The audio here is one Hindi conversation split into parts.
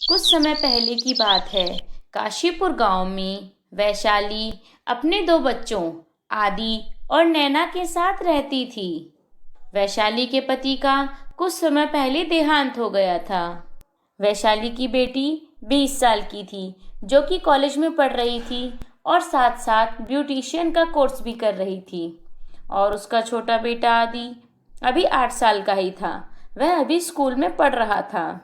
कुछ समय पहले की बात है। काशीपुर गांव में वैशाली अपने दो बच्चों आदि और नैना के साथ रहती थी। वैशाली के पति का कुछ समय पहले देहांत हो गया था। वैशाली की बेटी 20 साल की थी, जो कि कॉलेज में पढ़ रही थी और साथ साथ ब्यूटिशियन का कोर्स भी कर रही थी। और उसका छोटा बेटा आदि अभी 8 साल का ही था। वह अभी स्कूल में पढ़ रहा था।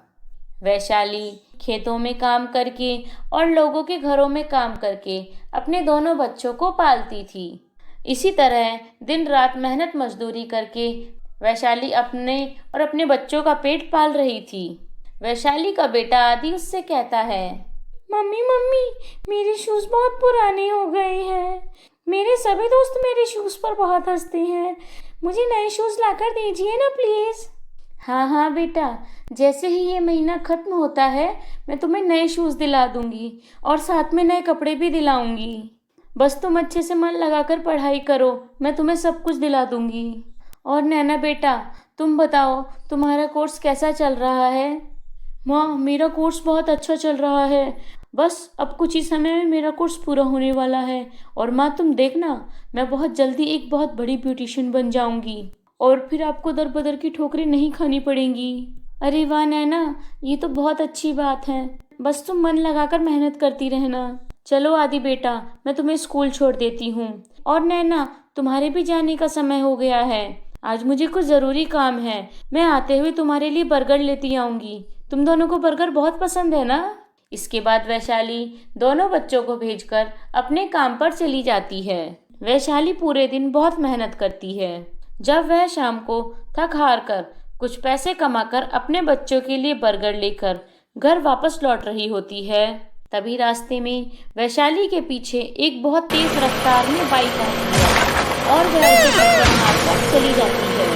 वैशाली खेतों में काम करके और लोगों के घरों में काम करके अपने दोनों बच्चों को पालती थी। इसी तरह दिन रात मेहनत मजदूरी करके वैशाली अपने और अपने बच्चों का पेट पाल रही थी। वैशाली का बेटा आदि उससे कहता है, मम्मी मम्मी, मेरे शूज़ बहुत पुराने हो गए हैं। मेरे सभी दोस्त मेरे शूज़ पर बहुत हंसते हैं। मुझे नए शूज़ लाकर दीजिए ना प्लीज़। हाँ हाँ बेटा, जैसे ही ये महीना खत्म होता है मैं तुम्हें नए शूज़ दिला दूंगी और साथ में नए कपड़े भी दिलाऊंगी। बस तुम अच्छे से मन लगाकर पढ़ाई करो, मैं तुम्हें सब कुछ दिला दूंगी। और नैना बेटा, तुम बताओ तुम्हारा कोर्स कैसा चल रहा है? माँ, मेरा कोर्स बहुत अच्छा चल रहा है। बस अब कुछ ही समय में मेरा कोर्स पूरा होने वाला है। और माँ तुम देखना, मैं बहुत जल्दी एक बहुत बड़ी ब्यूटिशियन बन जाऊंगी और फिर आपको दर बदर की ठोकरें नहीं खानी पड़ेंगी। अरे वाह नैना, ये तो बहुत अच्छी बात है। बस तुम मन लगाकर मेहनत करती रहना। चलो आदि बेटा, मैं तुम्हें स्कूल छोड़ देती हूँ। और नैना, तुम्हारे भी जाने का समय हो गया है। आज मुझे कुछ ज़रूरी काम है। मैं आते हुए तुम्हारे लिए बर्गर लेती आऊँगी। तुम दोनों को बर्गर बहुत पसंद है ना? इसके बाद वैशाली दोनों बच्चों को भेजकर अपने काम पर चली जाती है। वैशाली पूरे दिन बहुत मेहनत करती है। जब वह शाम को थक हार कर कुछ पैसे कमाकर अपने बच्चों के लिए बर्गर लेकर घर वापस लौट रही होती है, तभी रास्ते में वैशाली के पीछे एक बहुत तेज रफ्तार में बाइक आती है और वह उसे टक्कर मारकर चली जाती है।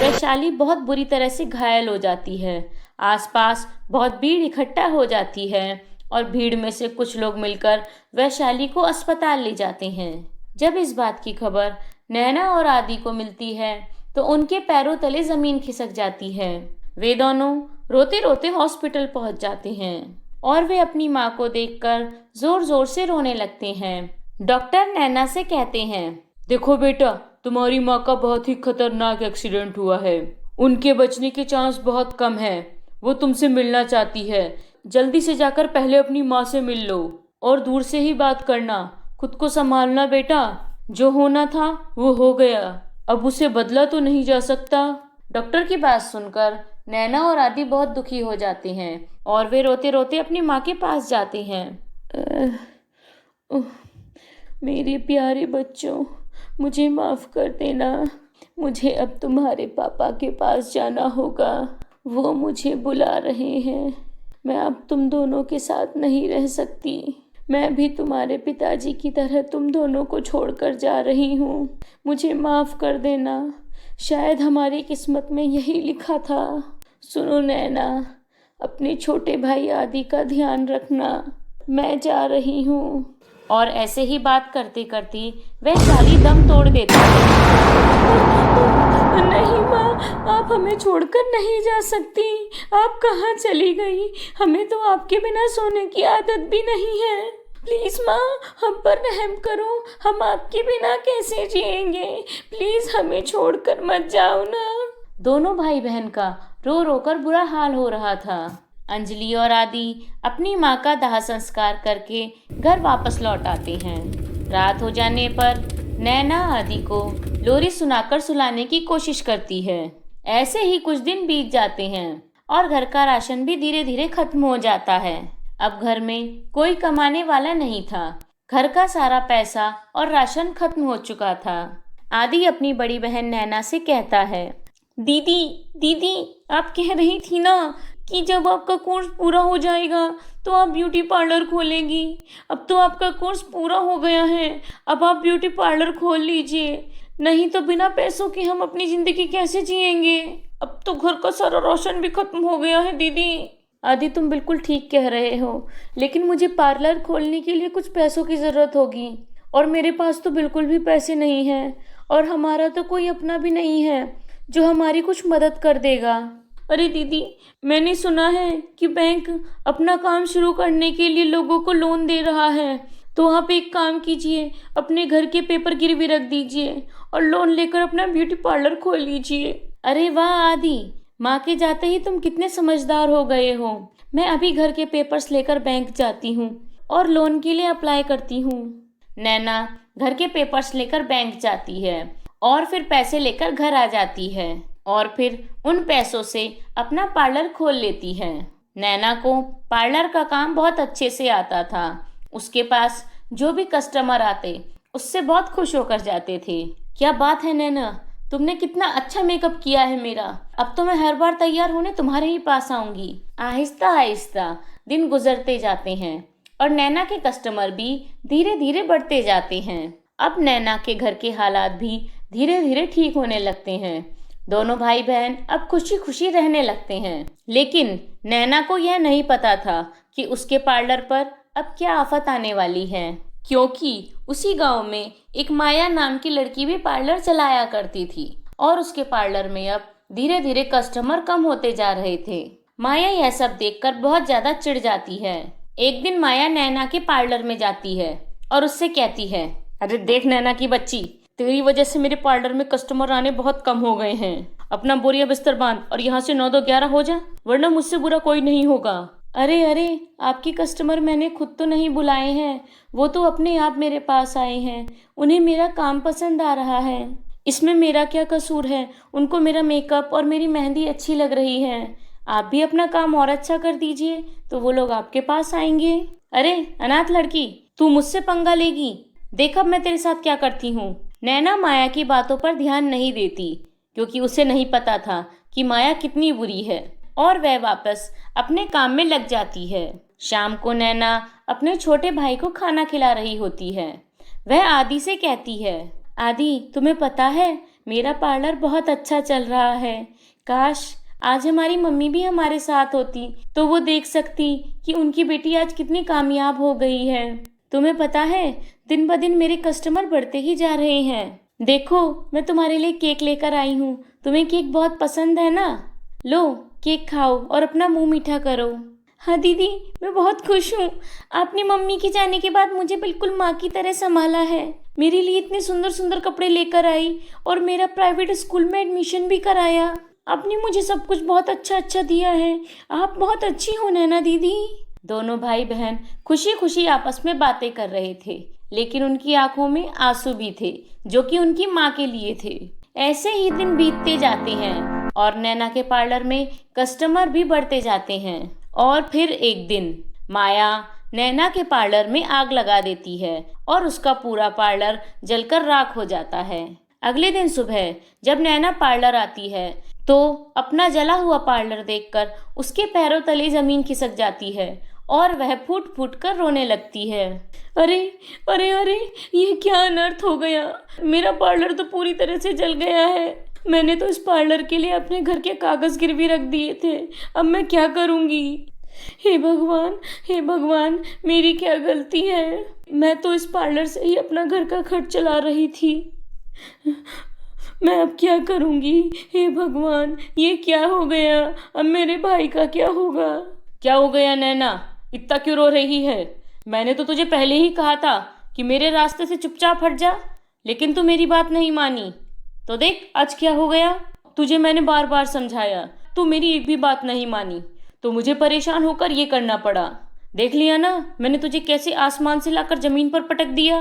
वैशाली बहुत बुरी तरह से घायल हो जाती है। आसपास बहुत भीड़ इकट्ठा हो जाती है और भीड़ में से कुछ लोग मिलकर वैशाली को अस्पताल ले जाते हैं। जब इस बात की खबर नैना और आदि को मिलती है तो उनके पैरों तले जमीन खिसक जाती है। वे दोनों रोते रोते हॉस्पिटल पहुंच जाते हैं और वे अपनी माँ को देखकर जोर जोर से रोने लगते हैं। डॉक्टर नैना से कहते हैं, देखो बेटा, तुम्हारी माँ का बहुत ही खतरनाक एक्सीडेंट हुआ है। उनके बचने के चांस बहुत कम है। वो तुमसे मिलना चाहती है। जल्दी से जाकर पहले अपनी माँ से मिल लो और दूर से ही बात करना। खुद को संभालना बेटा। जो होना था वो हो गया, अब उसे बदला तो नहीं जा सकता। डॉक्टर की बात सुनकर नैना और आदि बहुत दुखी हो जाते हैं और वे रोते रोते अपनी माँ के पास जाते हैं। मेरे प्यारे बच्चों, मुझे माफ़ कर देना। मुझे अब तुम्हारे पापा के पास जाना होगा। वो मुझे बुला रहे हैं। मैं अब तुम दोनों के साथ नहीं रह सकती। मैं भी तुम्हारे पिताजी की तरह तुम दोनों को छोड़कर जा रही हूँ। मुझे माफ़ कर देना। शायद हमारी किस्मत में यही लिखा था। सुनो नैना, अपने छोटे भाई आदि का ध्यान रखना। मैं जा रही हूँ। और ऐसे ही बात करते करते वैशाली दम तोड़ देती है। नहीं माँ, आप हमें छोड़कर नहीं जा सकती। आप कहाँ चली गई? हमें तो आपके बिना सोने की आदत भी नहीं है। प्लीज़ माँ, हम पर रहम करो। हम आपके बिना कैसे जिएंगे? प्लीज़ हमें छोड़कर मत जाओ ना। दोनों भाई बहन का रो रो कर बुरा हाल हो रहा था। अंजलि और आदि अपनी माँ का दाह संस्कार करके घर वापस लौट आते हैं। रात हो जाने पर नैना आदि को लोरी सुनाकर सुलाने की कोशिश करती है। ऐसे ही कुछ दिन बीत जाते हैं और घर का राशन भी धीरे धीरे खत्म हो जाता है। अब घर में कोई कमाने वाला नहीं था। घर का सारा पैसा और राशन खत्म हो चुका था। आदि अपनी बड़ी बहन नैना से कहता है, दीदी दीदी, आप कह रही थी ना कि जब आपका कोर्स पूरा हो जाएगा तो आप ब्यूटी पार्लर खोलेंगी। अब तो आपका कोर्स पूरा हो गया है। अब आप ब्यूटी पार्लर खोल लीजिए, नहीं तो बिना पैसों के हम अपनी ज़िंदगी कैसे जिएंगे। अब तो घर का सारा राशन भी खत्म हो गया है दीदी। आदि, तुम बिल्कुल ठीक कह रहे हो, लेकिन मुझे पार्लर खोलने के लिए कुछ पैसों की ज़रूरत होगी और मेरे पास तो बिल्कुल भी पैसे नहीं हैं और हमारा तो कोई अपना भी नहीं है जो हमारी कुछ मदद कर देगा। अरे दीदी, मैंने सुना है कि बैंक अपना काम शुरू करने के लिए लोगों को लोन दे रहा है, तो आप एक काम कीजिए, अपने घर के पेपर गिरवी रख दीजिए और लोन लेकर अपना ब्यूटी पार्लर खोल लीजिए। अरे वाह आदि, माँ के जाते ही तुम कितने समझदार हो गए हो। मैं अभी घर के पेपर्स लेकर बैंक जाती हूँ और लोन के लिए अप्लाई करती हूँ। नैना घर के पेपर्स लेकर बैंक जाती है और फिर पैसे लेकर घर आ जाती है और फिर उन पैसों से अपना पार्लर खोल लेती है। नैना को पार्लर का काम बहुत अच्छे से आता था। उसके पास जो भी कस्टमर आते उससे बहुत खुश होकर जाते थे। क्या बात है नैना, तुमने कितना अच्छा मेकअप किया है मेरा। अब तो मैं हर बार तैयार होने तुम्हारे ही पास आऊंगी। आहिस्ता आहिस्ता दिन गुजरते जाते हैं और नैना के कस्टमर भी धीरे धीरे बढ़ते जाते हैं। अब नैना के घर के हालात भी धीरे धीरे ठीक होने लगते हैं। दोनों भाई बहन अब खुशी खुशी रहने लगते हैं। लेकिन नैना को यह नहीं पता था कि उसके पार्लर पर अब क्या आफत आने वाली है, क्योंकि उसी गांव में एक माया नाम की लड़की भी पार्लर चलाया करती थी और उसके पार्लर में अब धीरे धीरे कस्टमर कम होते जा रहे थे। माया यह सब देखकर बहुत ज्यादा चिढ़ जाती है। एक दिन माया नैना के पार्लर में जाती है और उससे कहती है, अरे देख नैना की बच्ची, तेरी वजह से मेरे पार्लर में कस्टमर आने बहुत कम हो गए हैं। अपना बोरिया बिस्तर बांध और यहाँ से 9 2 11 हो जा, वरना मुझसे बुरा कोई नहीं होगा। अरे अरे, आपकी कस्टमर मैंने खुद तो नहीं बुलाए हैं, वो तो अपने आप मेरे पास आए हैं। उन्हें मेरा काम पसंद आ रहा है, इसमें मेरा क्या कसूर है। उनको मेरा मेकअप और मेरी मेहंदी अच्छी लग रही है। आप भी अपना काम और अच्छा कर दीजिए तो वो लोग आपके पास आएंगे। अरे अनाथ लड़की, तू मुझसे पंगा लेगी, देख अब मैं तेरे साथ क्या करती हूँ। नैना माया की बातों पर ध्यान नहीं देती, क्योंकि उसे नहीं पता था कि माया कितनी बुरी है, और वह वापस अपने काम में लग जाती है। शाम को नैना अपने छोटे भाई को खाना खिला रही होती है। वह आदि से कहती है, आदि तुम्हें पता है मेरा पार्लर बहुत अच्छा चल रहा है। काश आज हमारी मम्मी भी हमारे साथ होती तो वो देख सकती कि उनकी बेटी आज कितनी कामयाब हो गई है। तुम्हें पता है दिन ब दिन मेरे कस्टमर बढ़ते ही जा रहे हैं। देखो मैं तुम्हारे लिए केक लेकर आई हूँ, तुम्हें केक बहुत पसंद है ना? लो केक खाओ और अपना मुंह मीठा करो। हाँ दीदी, मैं बहुत खुश हूँ। आपने मम्मी के जाने के बाद मुझे बिल्कुल माँ की तरह संभाला है। मेरे लिए इतने सुंदर सुंदर कपड़े लेकर आई और मेरा प्राइवेट स्कूल में एडमिशन भी कराया। आपने मुझे सब कुछ बहुत अच्छा अच्छा दिया है। आप बहुत अच्छी हो नैना दीदी। दोनों भाई बहन खुशी खुशी आपस में बातें कर रहे थे, लेकिन उनकी आंखों में आंसू भी थे, जो कि उनकी माँ के लिए थे। ऐसे ही दिन बीतते जाते हैं और नैना के पार्लर में कस्टमर भी बढ़ते जाते हैं। और फिर एक दिन माया नैना के पार्लर में आग लगा देती है और उसका पूरा पार्लर जलकर राख हो जाता है। अगले दिन सुबह जब नैना पार्लर आती है तो अपना जला हुआ पार्लर देखकर उसके पैरों तले जमीन खिसक जाती है और वह फूट फूट कर रोने लगती है। अरे अरे अरे, ये क्या अनर्थ हो गया। मेरा पार्लर तो पूरी तरह से जल गया है। मैंने तो इस पार्लर के लिए अपने घर के कागज गिरवी रख दिए थे। अब मैं क्या करूंगी? हे भगवान, हे भगवान, मेरी क्या गलती है। मैं तो इस पार्लर से ही अपना घर का खर्च चला रही थी। मैं अब क्या करूंगी? हे भगवान, ये क्या हो गया? अब मेरे भाई का क्या होगा? क्या हो गया नैना, इतना क्यों रो रही है? मैंने तो तुझे पहले ही कहा था कि मेरे रास्ते से चुपचाप हट जा, लेकिन तू मेरी बात नहीं मानी। तो देख आज क्या हो गया। तुझे मैंने बार बार समझाया, तू मेरी एक भी बात नहीं मानी, तो मुझे परेशान होकर ये करना पड़ा। देख लिया ना मैंने तुझे कैसे आसमान से लाकर जमीन पर पटक दिया।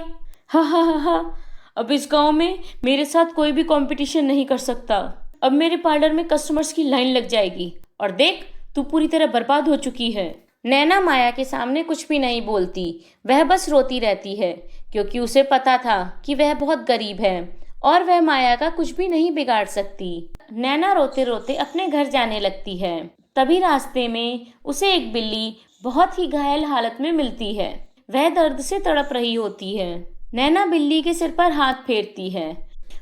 हा हा हा हा। अब इस गांव में मेरे साथ कोई भी कंपटीशन नहीं कर सकता। अब मेरे पार्लर में कस्टमर्स की लाइन लग जाएगी और देख तू पूरी तरह बर्बाद हो चुकी है। नैना माया के सामने कुछ भी नहीं बोलती, वह बस रोती रहती है, क्योंकि उसे पता था कि वह बहुत गरीब है और वह माया का कुछ भी नहीं बिगाड़ सकती। नैना रोते रोते अपने घर जाने लगती है। तभी रास्ते में उसे एक बिल्ली बहुत ही घायल हालत में मिलती है। वह दर्द से तड़प रही होती है। नैना बिल्ली के सिर पर हाथ फेरती है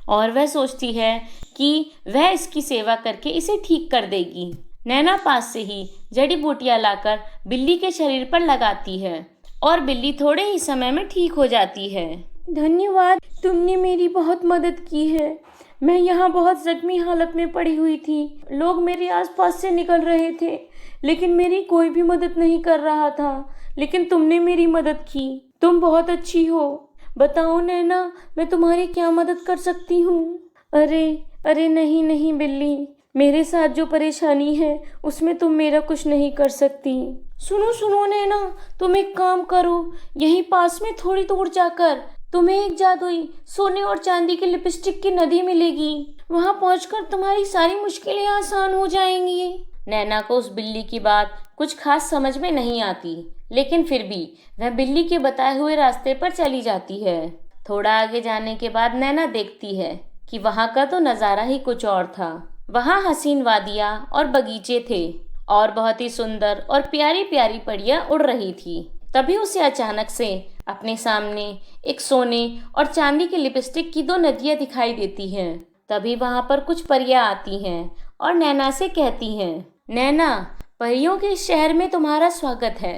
और वह सोचती है कि वह इसकी सेवा करके इसे ठीक कर देगी। नैना पास से ही जड़ी बूटियां लाकर बिल्ली के शरीर पर लगाती है और बिल्ली थोड़े ही समय में ठीक हो जाती है। धन्यवाद, तुमने मेरी बहुत मदद की है। मैं यहाँ बहुत जख्मी हालत में पड़ी हुई थी। लोग मेरे आसपास से निकल रहे थे, लेकिन मेरी कोई भी मदद नहीं कर रहा था। लेकिन तुमने मेरी मदद की। तुम बहुत अच्छी हो। बताओ नैना, मैं तुम्हारी क्या मदद कर सकती हूँ? अरे अरे नहीं नहीं बिल्ली, मेरे साथ जो परेशानी है उसमें तुम मेरा कुछ नहीं कर सकती। सुनो सुनो नैना, तुम एक काम करो, यहीं पास में थोड़ी दूर जाकर तुम्हें एक जादुई सोने और चांदी की लिपस्टिक की नदी मिलेगी। वहां पहुंचकर तुम्हारी सारी मुश्किलें आसान हो जाएंगी। नैना को उस बिल्ली की बात कुछ खास समझ में नहीं आती, लेकिन फिर भी वह बिल्ली के बताए हुए रास्ते पर चली जाती है। थोड़ा आगे जाने के बाद नैना देखती है कि वहां का तो नज़ारा ही कुछ और था। वहां हसीन वादियां और बगीचे थे और बहुत ही सुंदर और प्यारी प्यारी परियां उड़ रही थी। तभी उसे अचानक से अपने सामने एक सोने और चांदी की लिपस्टिक की दो नदियां दिखाई देती हैं। तभी वहां पर कुछ परियां आती हैं और नैना से कहती हैं, नैना, परियों के इस शहर में तुम्हारा स्वागत है।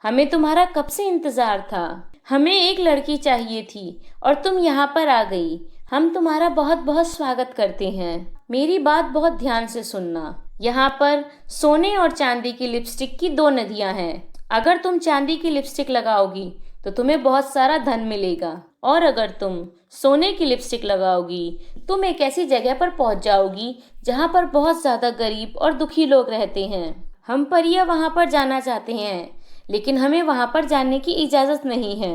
हमें तुम्हारा कब से इंतजार था। हमें एक लड़की चाहिए थी और तुम यहाँ पर आ गई। हम तुम्हारा बहुत बहुत स्वागत करते हैं। मेरी बात बहुत ध्यान से सुनना। यहाँ पर सोने और चांदी की लिपस्टिक की दो नदियाँ हैं। अगर तुम चांदी की लिपस्टिक लगाओगी तो तुम्हें बहुत सारा धन मिलेगा, और अगर तुम सोने की लिपस्टिक लगाओगी तुम एक ऐसी जगह पर पहुंच जाओगी जहां पर बहुत ज़्यादा गरीब और दुखी लोग रहते हैं। हम परियां वहां पर जाना चाहते हैं, लेकिन हमें वहां पर जाने की इजाज़त नहीं है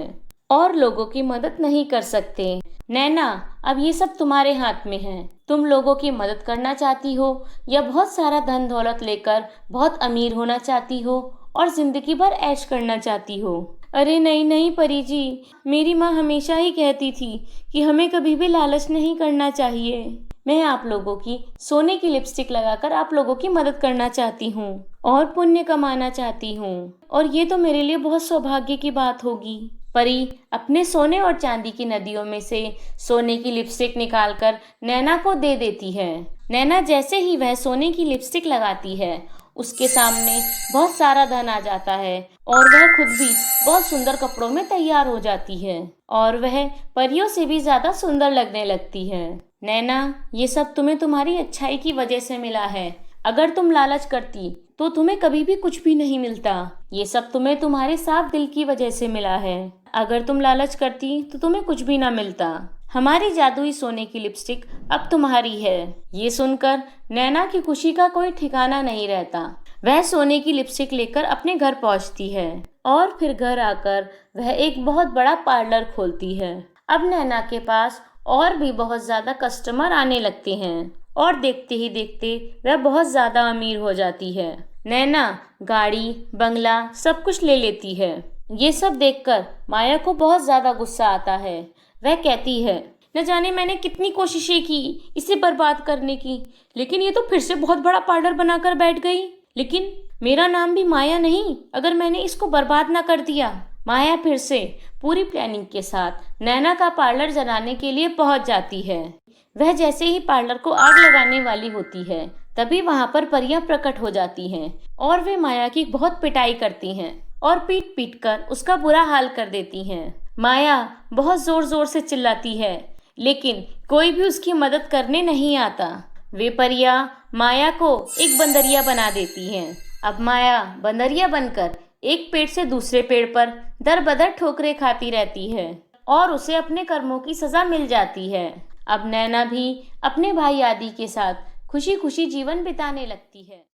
और लोगों की मदद नहीं कर सकते। नैना, अब ये सब तुम्हारे हाथ में है। तुम लोगों की मदद करना चाहती हो या बहुत सारा धन दौलत लेकर बहुत अमीर होना चाहती हो और जिंदगी भर ऐश करना चाहती हो? अरे नहीं नहीं परी जी, मेरी माँ हमेशा ही कहती थी कि हमें कभी भी लालच नहीं करना चाहिए। मैं आप लोगों की सोने की लिपस्टिक लगाकर आप लोगों की मदद करना चाहती हूँ और पुण्य कमाना चाहती हूँ, और ये तो मेरे लिए बहुत सौभाग्य की बात होगी। परी अपने सोने और चांदी की नदियों में से सोने की लिपस्टिक निकालकर नैना को दे देती है। नैना जैसे ही वह सोने की लिपस्टिक लगाती है, उसके सामने बहुत सारा धन आ जाता है और वह खुद भी बहुत सुंदर कपड़ों में तैयार हो जाती है और वह परियों से भी ज्यादा सुंदर लगने लगती है। नैना, ये सब तुम्हें तुम्हारी अच्छाई की वजह से मिला है। अगर तुम लालच करती तो तुम्हें कभी भी कुछ भी नहीं मिलता। ये सब तुम्हें तुम्हारे साफ दिल की वजह से मिला है। अगर तुम लालच करती तो तुम्हें कुछ भी ना मिलता। हमारी जादुई सोने की लिपस्टिक अब तुम्हारी है। ये सुनकर नैना की खुशी का कोई ठिकाना नहीं रहता। वह सोने की लिपस्टिक लेकर अपने घर पहुंचती है और फिर घर आकर वह एक बहुत बड़ा पार्लर खोलती है। अब नैना के पास और भी बहुत ज्यादा कस्टमर आने लगते हैं और देखते ही देखते वह बहुत ज्यादा अमीर हो जाती है। नैना गाड़ी, बंगला सब कुछ ले लेती है। ये सब देखकर माया को बहुत ज्यादा गुस्सा आता है। वह कहती है, न जाने मैंने कितनी कोशिशें की इसे बर्बाद करने की, लेकिन ये तो फिर से बहुत बड़ा पार्लर बनाकर बैठ गई। लेकिन मेरा नाम भी माया नहीं, अगर मैंने इसको बर्बाद ना कर दिया। माया फिर से पूरी प्लानिंग के साथ नैना का पार्लर जलाने के लिए पहुंच जाती है। वह जैसे ही पार्लर को आग लगाने वाली होती है, तभी वहां पर परियां प्रकट हो जाती हैं और वे माया की बहुत पिटाई करती हैं और पीट पीट कर उसका बुरा हाल कर देती हैं। माया बहुत जोर जोर से चिल्लाती है, लेकिन कोई भी उसकी मदद करने नहीं आता। वे परियां माया को एक बंदरिया बना देती हैं। अब माया बंदरिया बनकर एक पेड़ से दूसरे पेड़ पर दर बदर ठोकरें खाती रहती है और उसे अपने कर्मों की सजा मिल जाती है। अब नैना भी अपने भाई आदि के साथ खुशी खुशी जीवन बिताने लगती है।